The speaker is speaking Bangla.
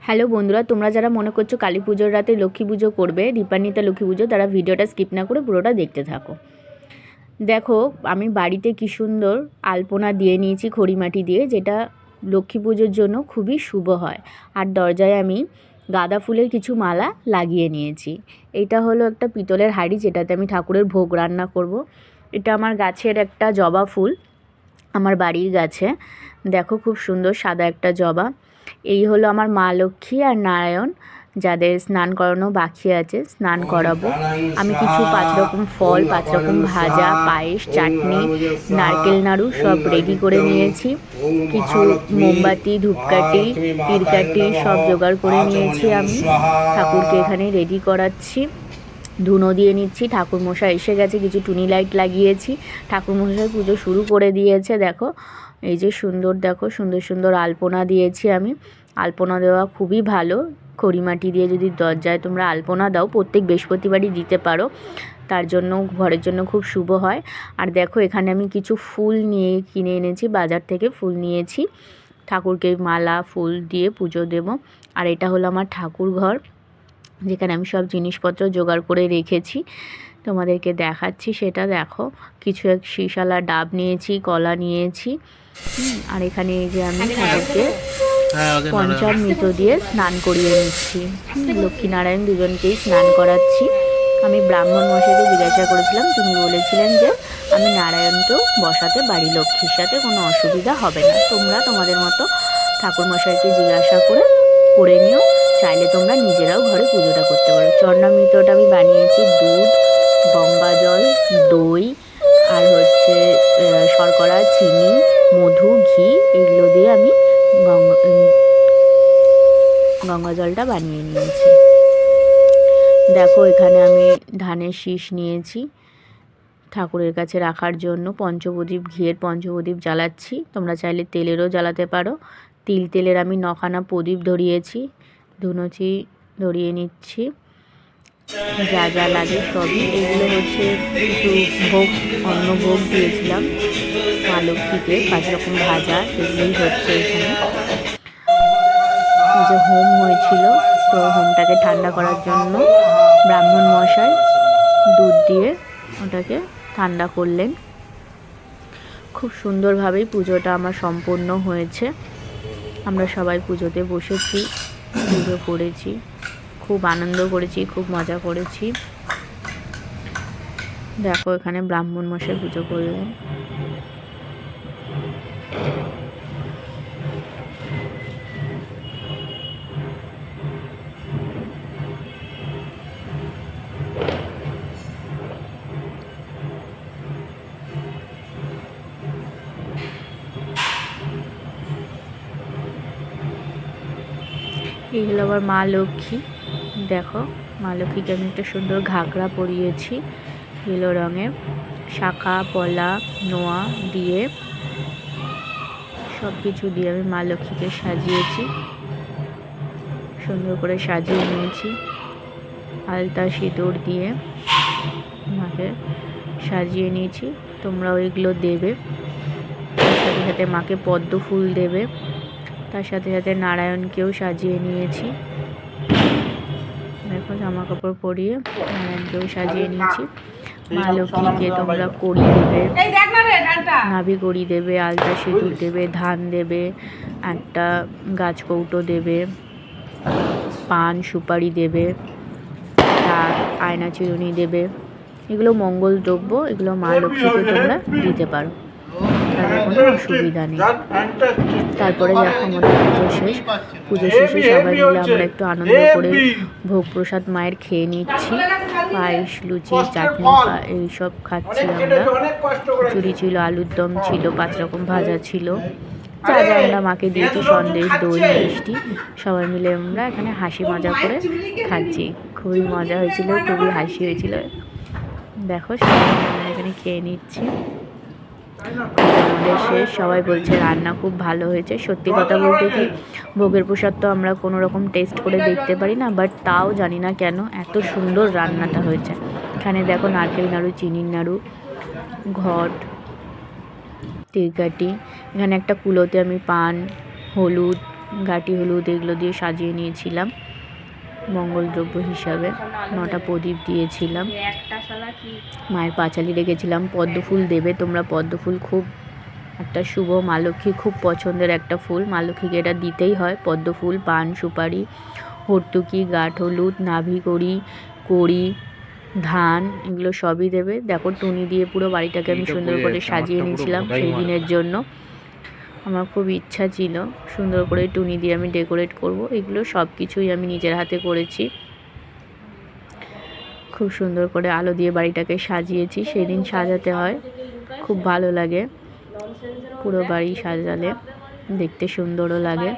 হ্যালো বন্ধুরা, তোমরা যারা মনে করছো কালী পুজোর রাতে লক্ষ্মী পুজো করবে, দীপান্বিতা লক্ষ্মী পুজো, তারা ভিডিওটা স্কিপ না করে পুরোটা দেখতে থাকো। দেখো আমি বাড়িতে কি সুন্দর আলপনা দিয়ে নিয়েছি খড়িমাটি দিয়ে, যেটা লক্ষ্মী পুজোর জন্য খুবই শুভ হয়। আর দরজায় আমি গাঁদা ফুলের কিছু মালা লাগিয়ে নিয়েছি। এটা হলো একটা পিতলের হাঁড়ি, যেটাতে আমি ঠাকুরের ভোগ রান্না করব। এটা আমার গাছের একটা জবা ফুল, আমার বাড়ির গাছে। দেখো খুব সুন্দর সাদা একটা জবা। এই হলো আমার মা লক্ষ্মী আর নারায়ণ, যাদের স্নান করানো বাকি আছে, স্নান করাবো। আমি কিছু 5 রকম ফল, 5 রকম ভাজা, পায়েস, চাটনি, নারকেল নাড়ু সব রেডি করে নিয়েছি। কিছু মোমবাতি, ধূপকাঠি, তীরকাঠি সব জোগাড় করে নিয়েছি। আমি ঠাকুরকে এখানে রেডি করাচ্ছি, ধুনো দিয়ে নিচ্ছি। ঠাকুরমশাই এসে গেছে, কিছু টুনি লাইট লাগিয়েছি। ঠাকুরমশাই পুজো শুরু করে দিয়েছে। দেখো এই যে সুন্দর, দেখো সুন্দর সুন্দর আলপনা দিয়েছি আমি। আলপনা দেওয়া খুবই ভালো। খড়িমাটি দিয়ে যদি দরজায় তোমরা আলপনা দাও, প্রত্যেক বৃহস্পতিবারই দিতে পারো, তার জন্য ঘরের জন্য খুব শুভ হয়। আর দেখো এখানে আমি কিছু ফুল কিনে এনেছি, বাজার থেকে ফুল নিয়েছি। ঠাকুরকে মালা ফুল দিয়ে পুজো দেব। আর এটা হলো আমার ঠাকুর ঘর, যেখানে আমি সব জিনিসপত্র জোগাড় করে রেখেছি, তোমাদেরকে দেখাচ্ছি সেটা। দেখো কিছু এক শিশালা ডাব নিয়েছি, কলা নিয়েছি। আর এখানে এই যে আমি ঠাকুরকে পঞ্চামৃত দিয়ে স্নান করিয়ে নিচ্ছি। লক্ষ্মীনারায়ণ দুজনকেই স্নান করাচ্ছি। আমি ব্রাহ্মণ মশাইকে জিজ্ঞাসা করেছিলাম, তিনি বলেছিলেন যে আমি নারায়ণকেও বসাতে বাড়ি লক্ষ্মীর সাথে কোনো অসুবিধা হবে না। তোমরা তোমাদের মতো ঠাকুরমশাইকে জিজ্ঞাসা করে নিও, চাইলে তোমরা নিজেরাও ঘরে পুজোটা করতে পারো। চরণামৃতটা আমি বানিয়েছি দুধ, গঙ্গা জল, দই আর হচ্ছে শর্করা, চিনি, মধু, ঘি, এগুলো দিয়ে আমি গঙ্গা জলটা বানিয়ে নিয়েছি। দেখো এখানে আমি ধানের শীষ নিয়েছি ঠাকুরের কাছে রাখার জন্য। পঞ্চপ্রদীপ, ঘিয়ের পঞ্চপ্রদীপ জ্বালাচ্ছি, তোমরা চাইলে তেলেরও জ্বালাতে পারো। তেলের আমি 9খানা প্রদীপ ধরিয়েছি, ধুনুচি ধরিয়ে নিচ্ছি। যা যা লাগে সবই, এগুলো হচ্ছে কিছু ভোগ, অন্ন ভোগ দিয়েছিলাম মা লক্ষ্মীকে, 5 রকম ভাজা, এগুলোই হচ্ছে এখানে। যে হোম হয়েছিল, তো হোমটাকে ঠান্ডা করার জন্য ব্রাহ্মণ মশাই দুধ দিয়ে ওটাকে ঠান্ডা করলেন। খুব সুন্দরভাবেই পুজোটা আমার সম্পূর্ণ হয়েছে। আমরা সবাই পুজোতে বসেছি, পুজো করেছি, খুব আনন্দ করেছি, খুব মজা করেছি। দেখো এখানে ব্রাহ্মণ মশাই পুজো করলেন। এই হলো আবার মা লক্ষ্মী। দেখো মা লক্ষ্মীকে আমি একটা সুন্দর ঘাগরা পরিয়েছি ইয়েলো রঙের, শাখা পলা নোয়া দিয়ে সব কিছু দিয়ে আমি মা লক্ষ্মীকে সাজিয়েছি, সুন্দর করে সাজিয়ে নিয়েছি। আলতা সিঁদুর দিয়ে মাকে সাজিয়ে নিয়েছি। তোমরা ওইগুলো দেবে, তার সাথে সাথে মাকে পদ্ম ফুল দেবে, তার সাথে সাথে নারায়ণকেও সাজিয়ে নিয়েছি। দেখো জামা কাপড় পরিয়ে নারায়ণকেও সাজিয়ে নিয়েছি। মা লক্ষ্মীকে তোমরা কড়ি দেবে, নাভি কড়ি দেবে, আলতা সিঁদুর দেবে, ধান দেবে, একটা গাছ কৌটো দেবে, পান সুপারি দেবে, আর আয়না চিরুনি দেবে। এগুলো মঙ্গল দ্রব্য, এগুলো মা লক্ষ্মীকে তোমরা দিতে পারো, তাদের কোনো অসুবিধা নেই। তারপরে দেখো আমাদের পুজো শেষে সবাই মিলে আমরা একটু আনন্দ করে ভোগ প্রসাদ মায়ের খেয়ে নিচ্ছি। পায়েস, লুচি, চাটনি এইসব খাচ্ছি আমরা। খিচুড়ি ছিল, আলুর দম ছিল, 5 রকম ভাজা ছিল, যা যা আমরা মাকে দিয়েছি, সন্দেশ, দই, মিষ্টি, সবাই মিলে আমরা এখানে হাসি মজা করে খাচ্ছি। খুবই মজা হয়েছিল, খুবই হাসি হয়েছিল। দেখো সবাই আমরা এখানে খেয়ে নিচ্ছি। আমাদের শেষ, সবাই বলছে রান্না খুব ভালো হয়েছে। সত্যি কথা বলতে কি, ভোগের প্রসাদ তো আমরা কোনো রকম টেস্ট করে দেখতে পারি না, বাট তাও জানি না কেন এত সুন্দর রান্নাটা হয়েছে। এখানে দেখো নারকেল নাড়ু, চিনির নাড়ু, ঘট, তীরকাঠি, এখানে একটা কুলোতে আমি পান, হলুদ, ঘাটি হলুদ এগুলো দিয়ে সাজিয়ে নিয়েছিলাম মঙ্গলদ্রব্য হিসাবে। 9টা প্রদীপ দিয়েছিলাম। মায়ের পাঁচালি রেখেছিলাম। পদ্ম ফুল দেবে তোমরা, পদ্ম ফুল খুব একটা শুভ, মা লক্ষ্মী খুব পছন্দের একটা ফুল, মা লক্ষ্মীকে এটা দিতেই হয়। পদ্ম ফুল, পান সুপারি, হর্তুকি, গাঁঠ হলুদ, নাভি কড়ি, ধান এগুলো সবই দেবে। দেখো টুনি দিয়ে পুরো বাড়িটাকে আমি সুন্দর করে সাজিয়ে নিয়েছিলাম সেই দিনের জন্য। আমার খুব ইচ্ছা ছিল সুন্দর করে টুনি দিয়ে আমি ডেকোরেট করব। এগুলো সব কিছুই আমি নিজের হাতে করেছি। খুব সুন্দর করে আলো দিয়ে বাড়িটাকে সাজিয়েছি। সেই দিন সাজাতে হয়, খুব ভালো লাগে পুরো বাড়ি সাজালে, দেখতে সুন্দরও লাগে।